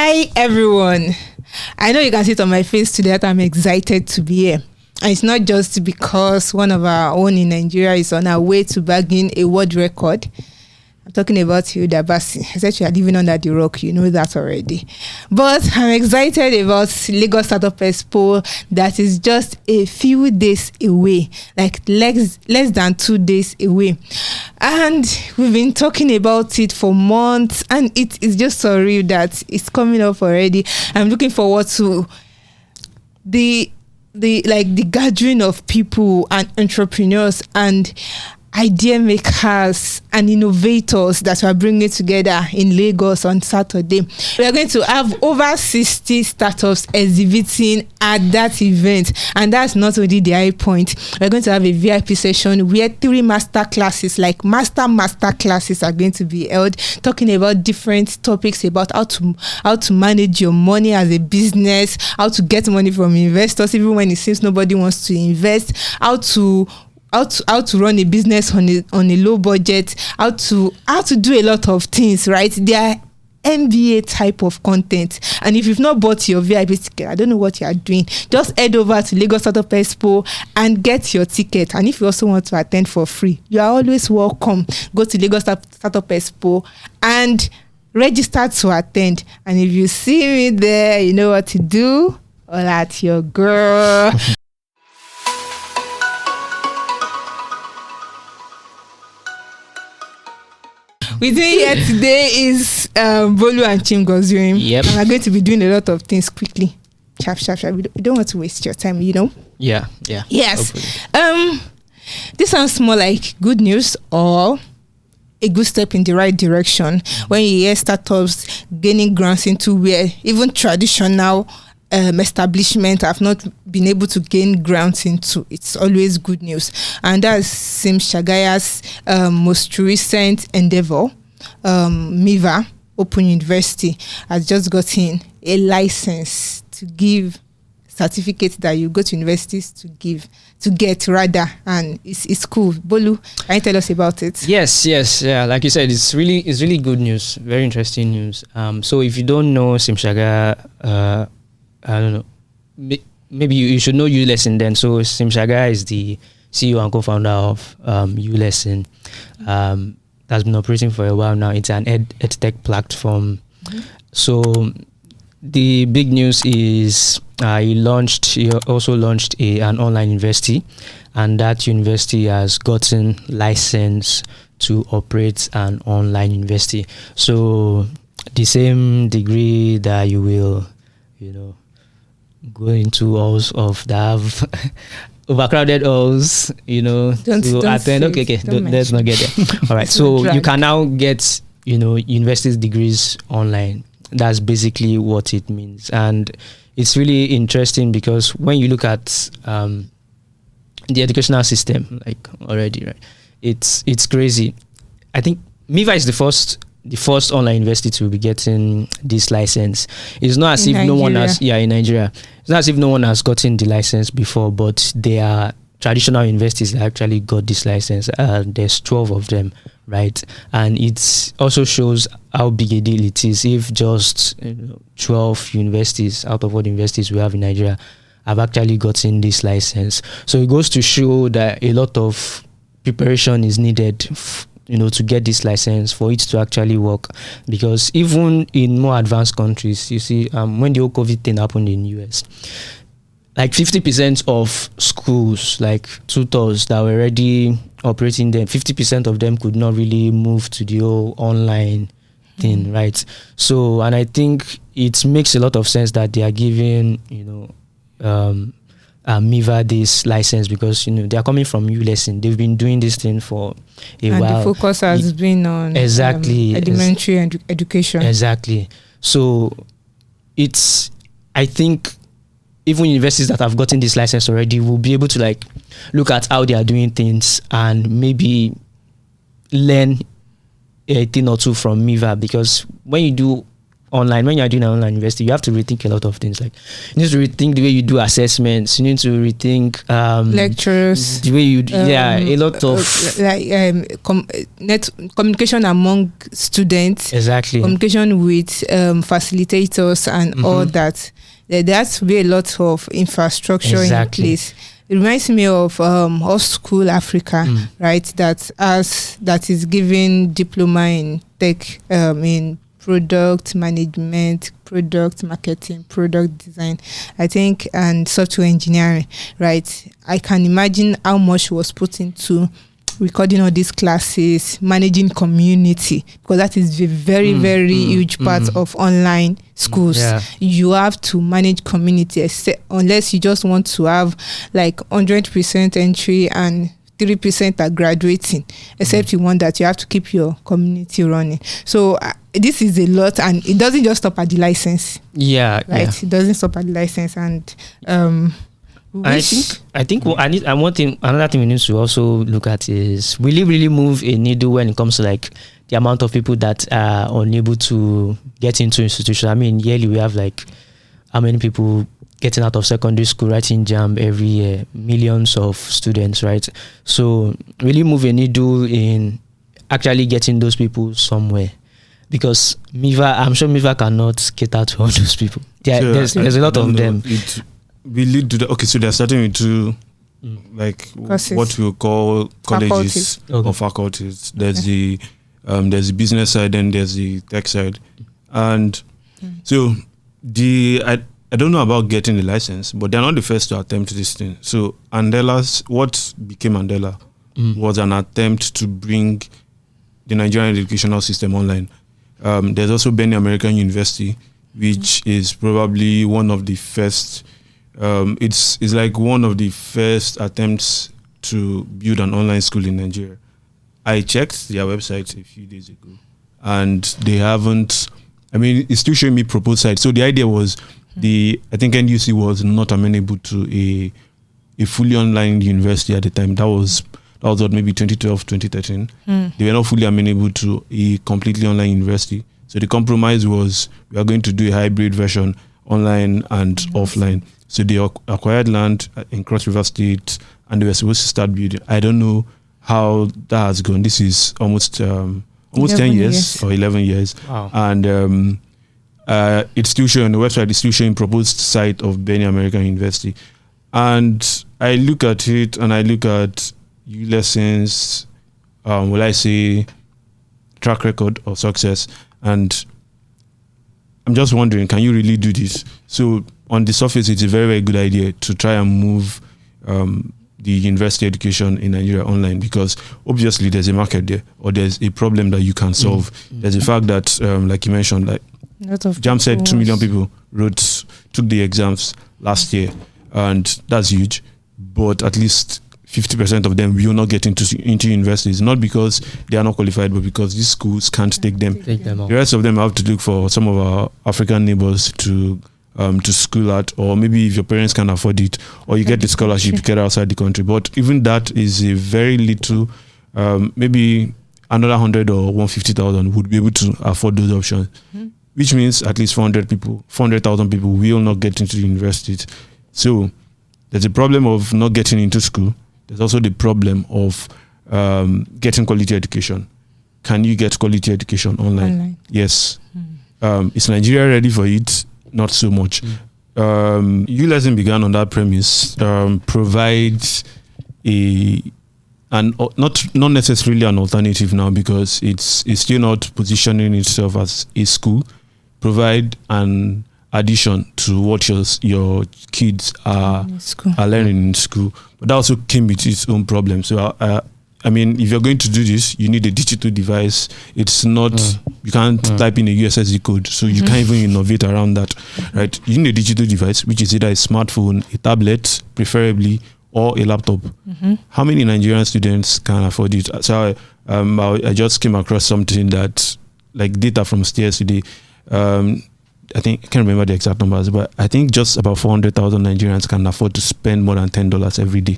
Hi everyone. I know you can see it on my face today that I'm excited to be here. And it's not just because one of our own in Nigeria is on our way to bagging a world record. I'm talking about you, Dabasi. I said you are living under the rock. You know that already. But I'm excited about Lagos Startup Expo that is just a few days away, like less than 2 days away. And we've been talking about it for months, and it is just surreal that it's coming up already. I'm looking forward to the gathering of people and entrepreneurs and idea makers and innovators that we are bringing together in Lagos on Saturday. We are going to have over 60 startups exhibiting at that event, and that's not only the high point. We're going to have a VIP session where 3 master classes, like master classes, are going to be held, talking about different topics about how to manage your money as a business, how to get money from investors even when it seems nobody wants to invest, how to run a business on a low budget, how to do a lot of things, right? They are MBA type of content. And if you've not bought your VIP ticket, I don't know what you are doing. Just head over to Lagos Startup Expo and get your ticket. And if you also want to attend for free, you are always welcome. Go to Lagos Startup Expo and register to attend. And if you see me there, you know what to do. All at your girl. With me here today is Bolu and Chimgozirim. Yep. And we're going to be doing a lot of things quickly. Sharp. We don't want to waste your time, you know? Yeah. Yes. Hopefully. This sounds more like good news or a good step in the right direction when you hear startups gaining grants into where even traditional establishment have not been able to gain grants into. It's always good news, and that's Sim Shagaya's most recent endeavor. Miva Open University has just gotten a license to give certificates that you go to universities to get, and it's cool. Bolu, can you tell us about it? Yes, yeah. Like you said, it's really good news. Very interesting news. So if you don't know Sim Shagaya, I don't know. Maybe you should know ULesson then. So Sim Shagaya is the CEO and co-founder of ULesson. That's been operating for a while now. It's an edtech platform. Mm-hmm. So the big news is he also launched an online university, and that university has gotten license to operate an online university. So the same degree that you will, go into halls of that have overcrowded halls, to attend. Okay, let's not get there. All right, so you can now get, university degrees online. That's basically what it means, and it's really interesting because when you look at the educational system, like already, right? It's crazy. I think Miva is the first online university to be getting this license. It's not as if no one has, in Nigeria. It's not as if no one has gotten the license before, but there are traditional universities that actually got this license. There's 12 of them, right? And it also shows how big a deal it is if just 12 universities out of all the universities we have in Nigeria have actually gotten this license. So it goes to show that a lot of preparation is needed to get this license for it to actually work, because even in more advanced countries, you see, when the whole COVID thing happened in US, like 50% of schools, like tutors that were already operating there, 50% of them could not really move to the whole online thing, right? So, and I think it makes a lot of sense that they are giving, Miva this license, because they are coming from ULesson. They've been doing this thing for a while. And the focus has been on elementary education. Exactly. So I think even universities that have gotten this license already will be able to look at how they are doing things and maybe learn a thing or two from Miva, because when you do online, when you're doing an online university, you have to rethink a lot of things. Like, you need to rethink the way you do assessments. You need to rethink lectures, the way you a lot of communication among students, exactly, communication with facilitators and all that. There has to be a lot of infrastructure in place. It reminds me of School Africa, right? That is giving diploma in tech, in product management, product marketing, product design, I think, and software engineering, right? I can imagine how much was put into recording all these classes, managing community, because that is a very, very huge part of online schools. You have to manage community, unless you just want to have like 100% entry and 3% are graduating, except you want that you have to keep your community running. So this is a lot, and it doesn't just stop at the license. Right. It doesn't stop at the license, and I think another thing we need to also look at is really move a needle when it comes to like the amount of people that are unable to get into institutions. I mean, yearly we have like how many people getting out of secondary school writing JAMB every year, millions of students, right? So really move a needle in actually getting those people somewhere, because Miva, I'm sure Miva cannot cater to all those people. There's a lot of them. We lead to the, okay, so they're starting with two, like courses, what we call colleges or faculties. There's the business side and there's the tech side, and so I don't know about getting the license, but they're not the first to attempt this thing. So what became Andela was an attempt to bring the Nigerian educational system online. There's also Benin American University, which is probably one of the first. It's like one of the first attempts to build an online school in Nigeria. I checked their website a few days ago, and they haven't. I mean, it's still showing me proposed site. So the idea was I think NUC was not amenable to a fully online university at the time. That was what, maybe 2012, 2013. They were not fully amenable to a completely online university. So the compromise was we are going to do a hybrid version, online and offline. So they acquired land in Cross River State, and they were supposed to start building. I don't know how that has gone. This is almost 10 years or 11 years. Wow. And it's still showing on the website. It's still showing proposed site of Benin American University. And I look at it, and I look at lessons, will I say, track record of success, and I'm just wondering, can you really do this? So on the surface, it's a very, very good idea to try and move the university education in Nigeria online, because obviously there's a market there, or there's a problem that you can solve. There's a fact that, like you mentioned, like JAMB said 2 million people took the exams last year, and that's huge. But at least 50% of them will not get into universities, not because they are not qualified, but because these schools can't take them. The rest of them have to look for some of our African neighbors to school at, or maybe if your parents can afford it, or you get the scholarship, you get outside the country. But even that is a very little, maybe another 100 or 150,000 would be able to afford those options, which means at least 400,000 people will not get into the universities. So there's a problem of not getting into school. There's also the problem of getting quality education. Can you get quality education online? Yes. Is Nigeria ready for it? Not so much. ULSN began on that premise, provides not necessarily an alternative now, because it's still not positioning itself as a school. Provide an addition to what your kids are learning in school, but that also came with its own problems. So I mean, if you're going to do this, you need a digital device. It's not, you can't type in a USSD code, so you can't even innovate around that, right? You need a digital device, which is either a smartphone, a tablet, preferably, or a laptop. How many Nigerian students can afford it? So I just came across something that, like data from Sede today, I think, I can't remember the exact numbers, but I think just about 400,000 Nigerians can afford to spend more than $10 every day,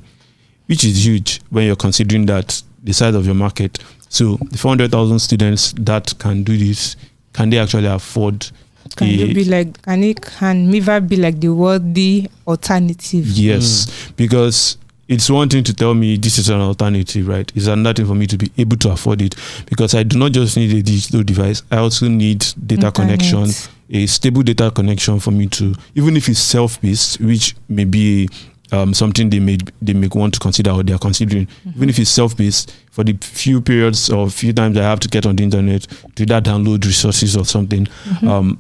which is huge when you're considering that the size of your market. So the 400,000 students that can do this, can they actually afford Can Miva be like the worthy alternative? Yes, because it's one thing to tell me this is an alternative, right? It's another thing for me to be able to afford it, because I do not just need a digital device. I also need data connection, a stable data connection for me to, even if it's self-paced, which may be something they may want to consider, or they are considering. Even if it's self-paced, for the few periods or few times I have to get on the internet to that download resources or something,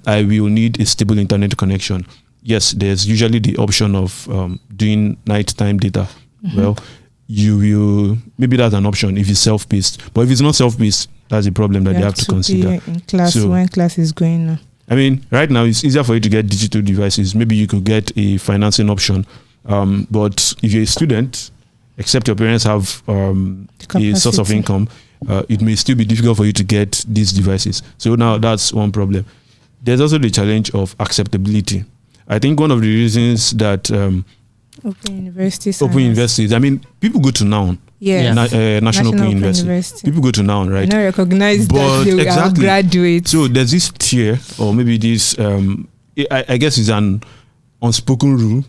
I will need a stable internet connection. Yes, there's usually the option of doing nighttime data. Well, you will, maybe that's an option if it's self-paced, but if it's not self-paced, that's a problem that they have to consider in class. So, when class is going on, I mean, right now it's easier for you to get digital devices. Maybe you could get a financing option. But if you're a student, except your parents have a source of income, it may still be difficult for you to get these devices. So now that's one problem. There's also the challenge of acceptability. I think one of the reasons that Open universities. I mean, people go to Noun. Yeah. National Open University. People go to Noun, right? I don't recognize that they will graduate. So there's this tier, or maybe this, I guess it's an unspoken rule.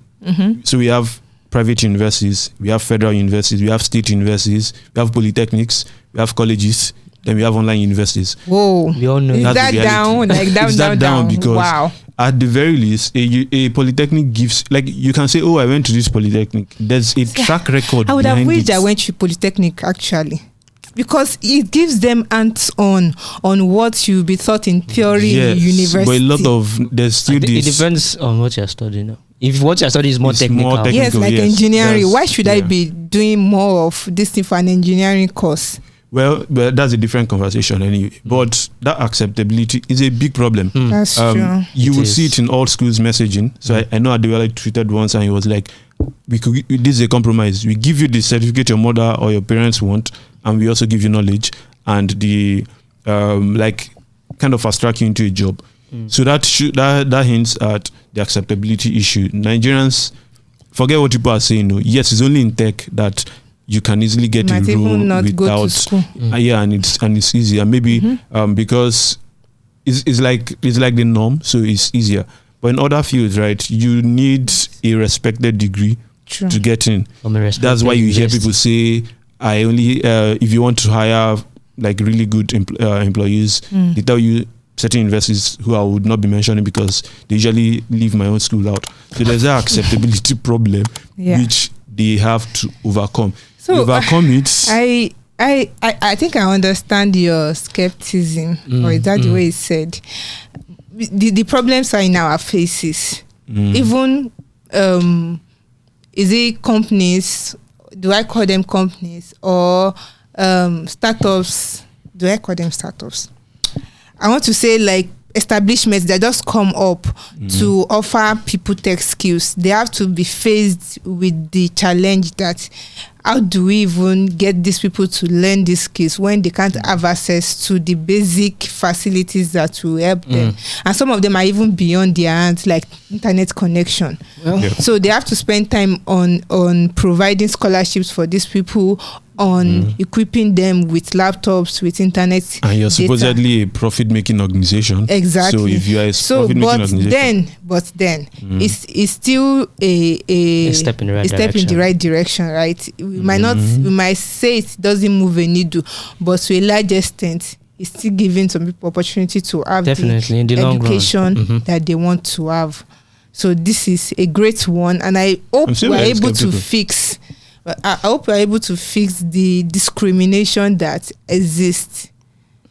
So we have private universities, we have federal universities, we have state universities, we have polytechnics, we have colleges, then we have online universities. Whoa. We all know is that down? Like down, because at the very least, a polytechnic gives, like, you can say, oh, I went to this polytechnic. There's a track record. I would have wished it. I went to polytechnic actually, because it gives them hands-on on what you'll be taught in theory in university. But a lot of, there's still this. It depends on what you're studying now. If what you're studying is more technical. Yes, like engineering. Why should I be doing more of this thing for an engineering course? Well, that's a different conversation anyway. But that acceptability is a big problem. That's true. You will see it in all schools messaging. So I know Adewale tweeted once and he was like, this is a compromise. We give you the certificate your mother or your parents want, and we also give you knowledge and the kind of fast track you into a job. So that hints at the acceptability issue. Nigerians, forget what people are saying. No. Yes, it's only in tech that you can easily get a role without go to school. And it's easier. Maybe because it's like the norm, so it's easier. But in other fields, right, you need a respected degree to get in. That's why you hear people say, I only if you want to hire like really good employees, they tell you certain universities who I would not be mentioning because they usually leave my own school out. So there's that acceptability problem which they have to overcome. So overcome it. I think I understand your skepticism, or is that the way it's said? The problems are in our faces. Even is it companies? Do I call them companies or startups? Do I call them startups? I want to say like establishments that just come up to offer people tech skills. They have to be faced with the challenge that how do we even get these people to learn these skills when they can't have access to the basic facilities that will help them? And some of them are even beyond their hands, like internet connection. So they have to spend time on providing scholarships for these people, on equipping them with laptops, with internet. And you're supposedly a profit-making organization. Exactly. So if you are a profit-making organization, but then it's still a step in the right direction, right? We might say it doesn't move a needle, but to a large extent, it's still giving some people opportunity to have the education that they want to have. So this is a great one, and I hope we're able to fix. I hope we're able to fix the discrimination that exists.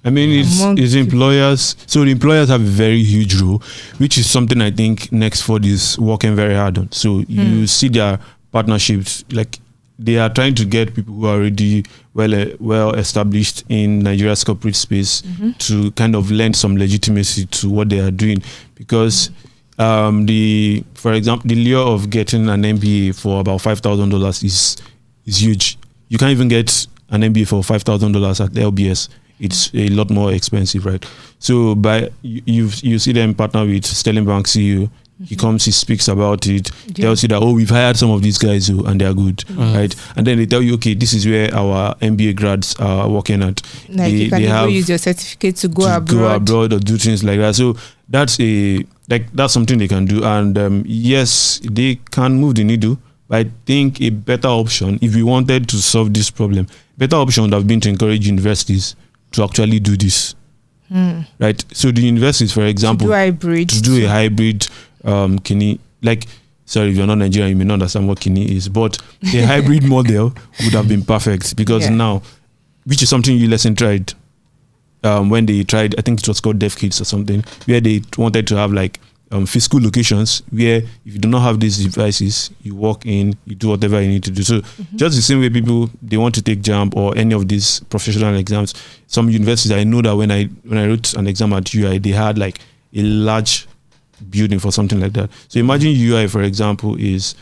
I mean, it's employers. So the employers have a very huge role, which is something I think Nextford is working very hard on. So you see their partnerships, like they are trying to get people who are already well established in Nigeria's corporate space to kind of lend some legitimacy to what they are doing, because for example, the lure of getting an MBA for about $5,000 is huge. You can't even get an MBA for $5,000 at LBS. It's a lot more expensive, right? So you see them partner with Sterling Bank CEO. He comes, he speaks about it, tells you that, we've hired some of these guys and they are good, right? And then they tell you, okay, this is where our MBA grads are working at. Like you can use your certificate to go abroad or do things like that. So that's something they can do. And yes, they can move the needle. But I think a better option, if we wanted to solve this problem, better option would have been to encourage universities to actually do this. Right? So the universities, for example, to do a hybrid kini, like, sorry, if you're not Nigerian, you may not understand what kini is, but a hybrid model would have been perfect, because now, which is something ULSN tried when they tried, I think it was called Deaf Kids or something, where they wanted to have like physical locations where if you do not have these devices, you walk in, you do whatever you need to do. So just the same way people, they want to take JAMB or any of these professional exams, some universities, I know that when I wrote an exam at UI, they had like a large building for something like that. So imagine UI, for example, is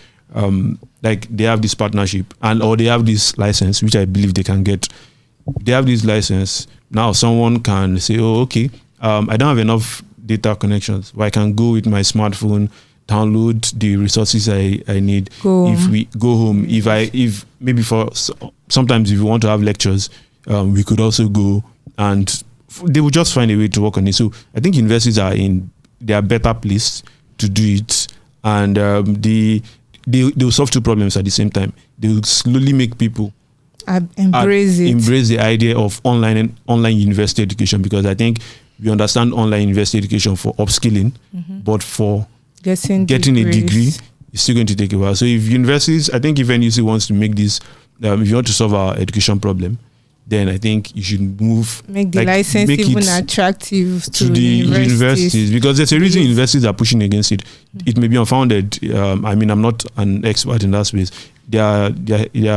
like they have this partnership or they have this license, which I believe they can get. They have this license. Now someone can say, oh, okay, I don't have enough data connections, but I can go with my smartphone, download the resources I need. If we go home, if maybe for sometimes if you want to have lectures, we could also go, and they will just find a way to work on it. So I think universities they are better placed to do it, and they will solve two problems at the same time. They will slowly make people embrace the idea of online university education, because I think we understand online university education for upskilling, but for getting a degree, it's still going to take a while. So if universities, I think if NUC wants to make this, if you want to solve our education problem, then I think you should make the license even attractive to the universities, because there's a reason universities are pushing against it. It may be unfounded. I mean, I'm not an expert in that space. Their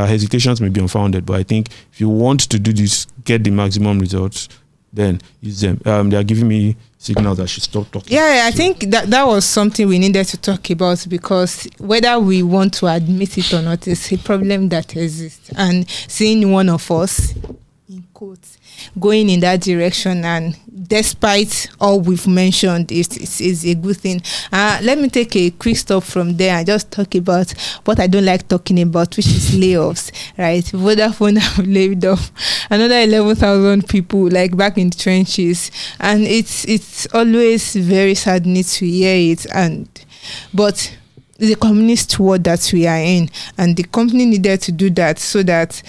hesitations may be unfounded, but I think if you want to do this, get the maximum results, then use them. They are giving me signals that I should stop talking. Yeah, I think that was something we needed to talk about, because whether we want to admit it or not, it's a problem that exists. And seeing one of us, in quotes, going in that direction, and despite all we've mentioned, is a good thing. Let me take a quick stop from there and just talk about what I don't like talking about, which is layoffs, right? Vodafone have laid off another 11,000 people, like back in the trenches, and it's always very saddening to hear it. But the communist world that we are in, and the company needed to do that so that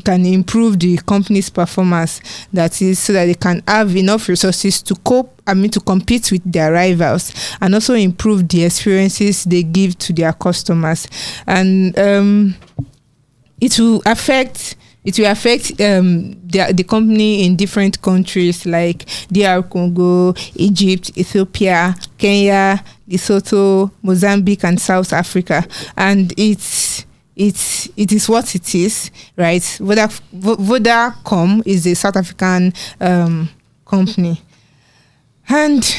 can improve the company's performance, that is, so that they can have enough resources to compete with their rivals, and also improve the experiences they give to their customers. And it will affect the company in different countries like DR Congo, Egypt, Ethiopia, Kenya, Lesotho, Mozambique, and South Africa. And it is what it is, right? Vodacom is a South African company, and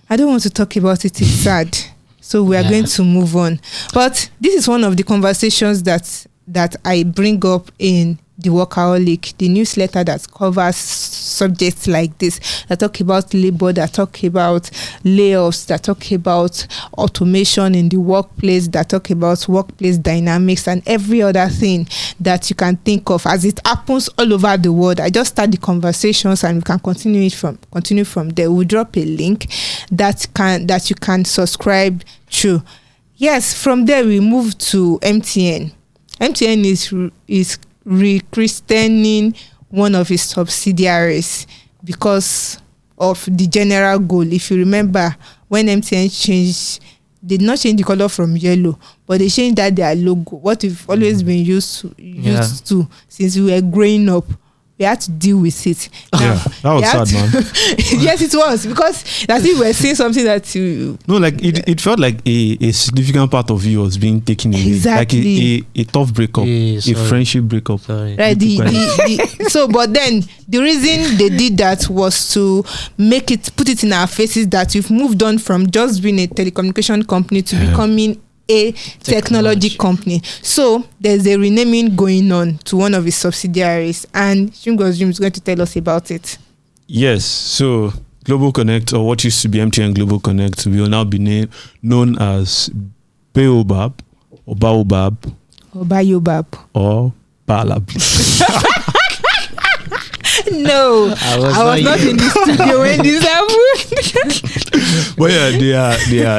I don't want to talk about it. It's sad, so we are going to move on. But this is one of the conversations that I bring up in the Workaholic, the newsletter that covers subjects like this, that talk about labor, that talk about layoffs, that talk about automation in the workplace, that talk about workplace dynamics, and every other thing that you can think of as it happens all over the world. I just start the conversations, and we can continue from there. We'll drop a link that you can subscribe to. Yes, from there we move to MTN. MTN is rechristening one of its subsidiaries because of the general goal. If you remember, when MTN changed, they did not change the color from yellow, but they changed their logo, what we've always been used to since we were growing up. We had to deal with it. Now, that was sad, man. Yes, it was, because that's if we're saying something that you... No, like it felt like a significant part of you was being taken away. Exactly. Like a tough breakup, a friendship breakup. Sorry. Right. But then the reason they did that was to put it in our faces that we've moved on from just being a telecommunication company to becoming a technology company. So there's a renaming going on to one of his subsidiaries, and Shingos Jim is going to tell us about it. Yes, so GlobalConnect, or what used to be MTN GlobalConnect, will now be known as Bayobab, or Bayobab, or Bayobab, or Balab. No, I was not in the studio when this happened. But yeah,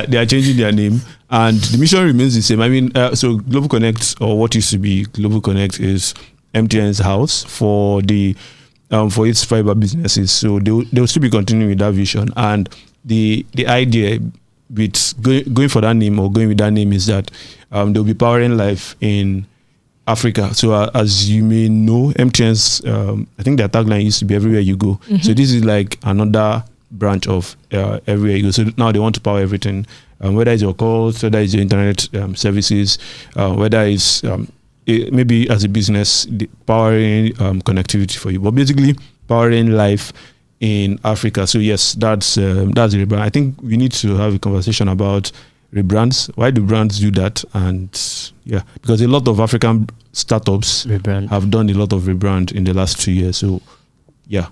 they are changing their name, and the mission remains the same. I mean, so GlobalConnect, or what used to be GlobalConnect, is MTN's house for the for its fiber businesses. So they'll still be continuing with that vision, and the idea with going for that name, or going with that name, is that they'll be powering life in Africa. So as you may know, MTN's I think their tagline used to be everywhere you go. Mm-hmm. So this is like another branch of everywhere you go. So now they want to power everything, whether it's your calls, whether it's your internet services, whether it's maybe as a business powering connectivity for you, but basically powering life in Africa. So yes, that's the rebrand. I think we need to have a conversation about rebrands. Why do brands do that? And yeah, because a lot of African startups have done a lot of rebrand in the last 2 years. So yeah,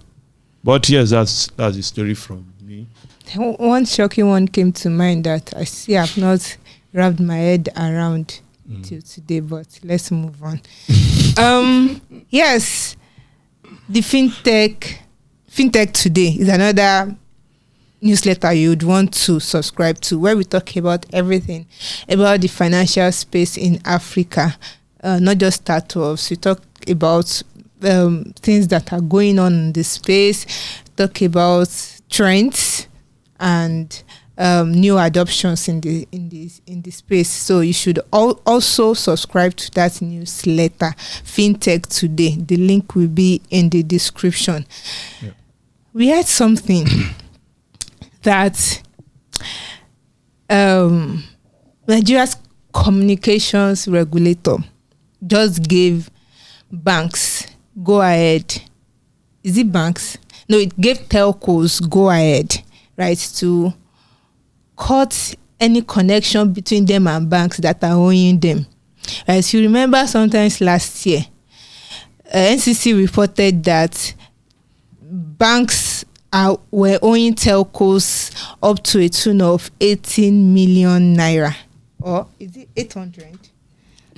but yes, that's the story from me. One shocking one came to mind that I see I've not wrapped my head around till today, but let's move on. Yes, the fintech today is another newsletter you would want to subscribe to, where we talk about everything about the financial space in Africa, not just startups. We talk about things that are going on in the space, talk about trends and new adoptions in the space. So you should also subscribe to that newsletter, Fintech Today. The link will be in the description. Yeah. We had something that Nigeria's communications regulator just gave banks go ahead. Is it banks? No, it gave telcos go ahead, right, to cut any connection between them and banks that are owing them. As you remember, sometimes last year, NCC reported that banks were owing telcos up to a tune of 18 million naira. Or is it 800?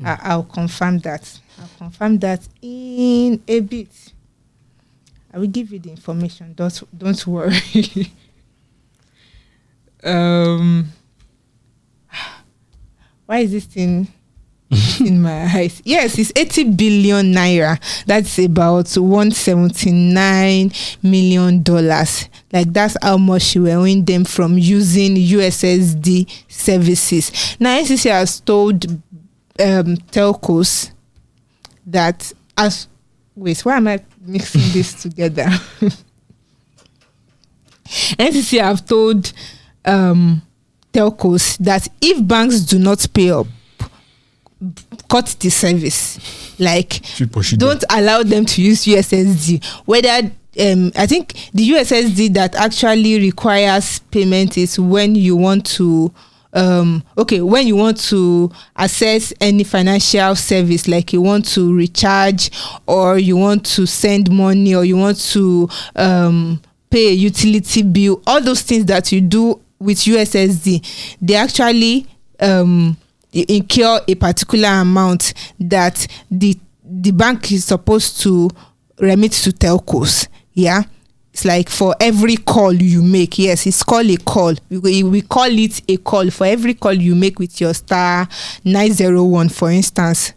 I'll confirm that. I'll confirm that in a bit. I will give you the information. Don't worry. Why is this thing in my eyes? Yes, it's 80 billion naira. That's about $179 million. Like, that's how much you were owing them from using USSD services. Now, NCC has told telcos that why am I mixing this together? NCC have told telcos that if banks do not pay up, cut the service. Like, don't allow them to use USSD. Whether I think the USSD that actually requires payment is when you want to when you want to access any financial service, like you want to recharge, or you want to send money, or you want to pay a utility bill. All those things that you do with USSD, they actually incur a particular amount that the bank is supposed to remit to telcos. Yeah, it's like for every call you make. Yes, it's called a call. We call it a call for every call you make with your star 901, for instance.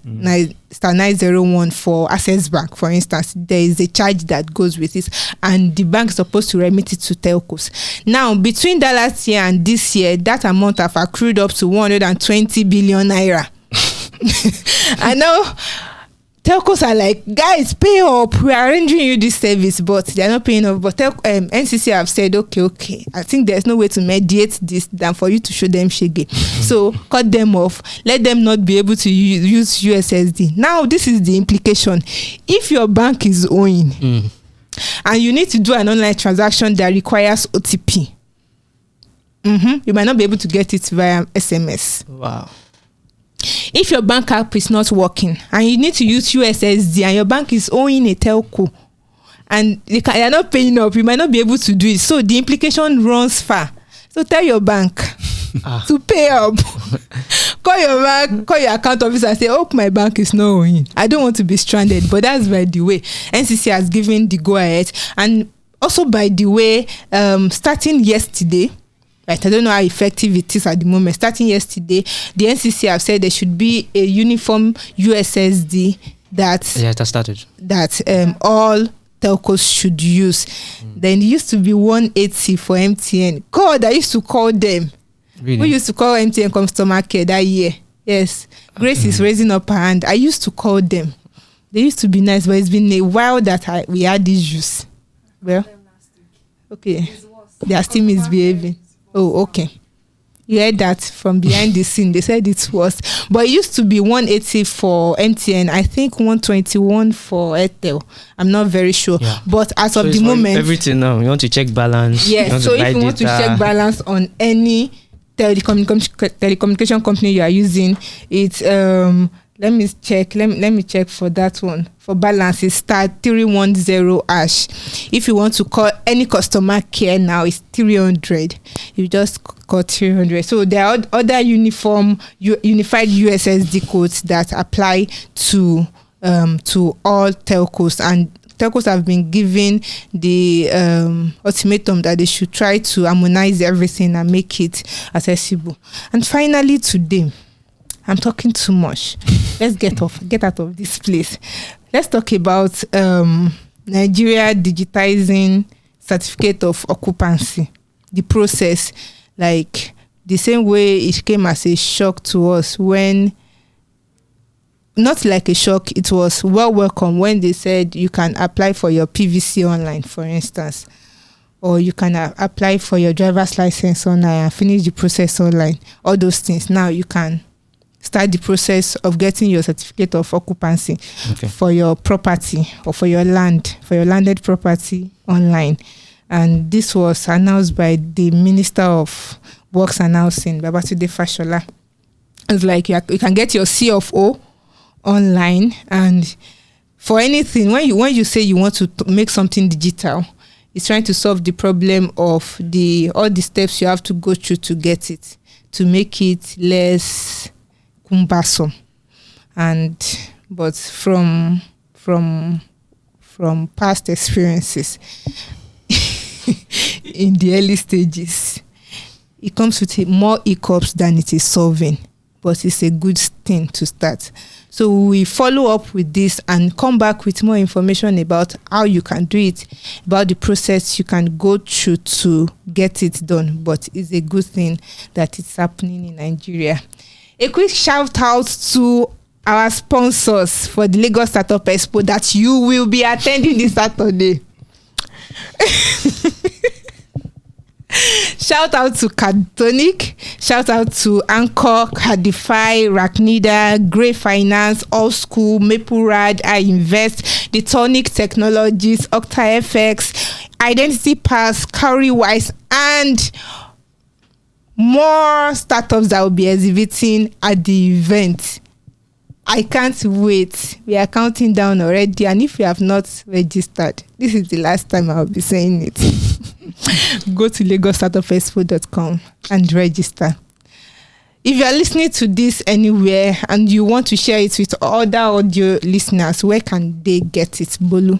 Star 901 for Access Bank, for instance. There is a charge that goes with it, and the bank is supposed to remit it to telcos. Now, between that last year and this year, that amount have accrued up to 120 billion naira. I know telcos are like, guys, pay up. We are arranging you this service, but they are not paying up. But NCC have said, okay. I think there's no way to mediate this than for you to show them shege. So cut them off. Let them not be able to use USSD. Now, this is the implication. If your bank is owing and you need to do an online transaction that requires OTP, you might not be able to get it via SMS. Wow. If your bank app is not working and you need to use USSD and your bank is owing a telco and they are not paying up, you might not be able to do it. So the implication runs far. So tell your bank to pay up. call your bank, call your account officer and say, oh, my bank is not owing. I don't want to be stranded. But that's by the way. NCC has given the go ahead. And also by the way, starting yesterday, right, I don't know how effective it is at the moment. Starting yesterday, the NCC have said there should be a uniform USSD that started. That all telcos should use. Then it used to be 180 for MTN. God, I used to call them. Really? We used to call MTN customer care that year. Yes. Grace is raising up her hand. I used to call them. They used to be nice, but it's been a while that we had issues. Well, okay. Their still misbehaving. Oh, okay. You heard that from behind the scene. They said it was. But it used to be 180 for MTN. I think 121 for Airtel. I'm not very sure. Yeah. But as of the moment... everything now. You want to check balance. Yes. So if you want to check balance on any telecommunication company you are using, it's... let me check for that one. For balance, it's *310#. If you want to call any customer care now, it's 300. You just call 300. So there are other unified USSD codes that apply to all telcos, and telcos have been given the ultimatum that they should try to harmonize everything and make it accessible. And finally, today, I'm talking too much. Let's get out of this place. Let's talk about Nigeria digitizing certificate of occupancy. The process, like the same way it came as a shock to us when, not like a shock, it was welcome when they said you can apply for your PVC online, for instance, or you can apply for your driver's license online and finish the process online. All those things. Now you can start the process of getting your certificate of occupancy for your property or for your landed property online. And this was announced by the Minister of Works announcing, Babatunde Fashola. It's like you can get your C of O online, and for anything, when you say you want to make something digital, it's trying to solve the problem of all the steps you have to go through to get it, to make it less cumbersome. But from past experiences in the early stages, it comes with more hiccups than it is solving, but it's a good thing to start. So we follow up with this and come back with more information about how you can do it, about the process you can go through to get it done. But it's a good thing that it's happening in Nigeria. A quick shout out to our sponsors for the Lagos Startup Expo that you will be attending this Saturday. Shout out to Cardtonic, shout out to Anchor, Cardify, Raknida, Grey Finance, All School, MapleRad, I Invest, The Tonic Technologies, OctaFX, Identity Pass, Cowrywise, and more startups that will be exhibiting at the event. I can't wait. We are counting down already, and if you have not registered, this is the last time I'll be saying it. Go to LagosStartupExpo.com and register. If you are listening to this anywhere and you want to share it with other audio listeners, where can they get it, Bolu?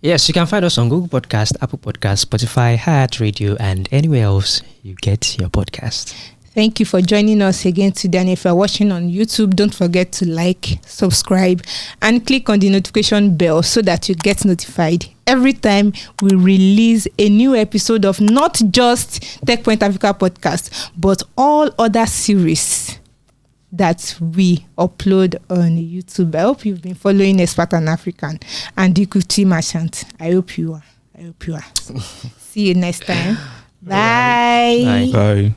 Yes, you can find us on Google Podcast, Apple Podcast, Spotify, iHeartRadio, and anywhere else you get your podcast. Thank you for joining us again today. And if you're watching on YouTube, don't forget to like, subscribe, and click on the notification bell so that you get notified every time we release a new episode of not just Techpoint Africa Podcast, but all other series that we upload on YouTube. I hope you've been following Expert and African and Equity Merchant. I hope you are. See you next time. Bye. Bye.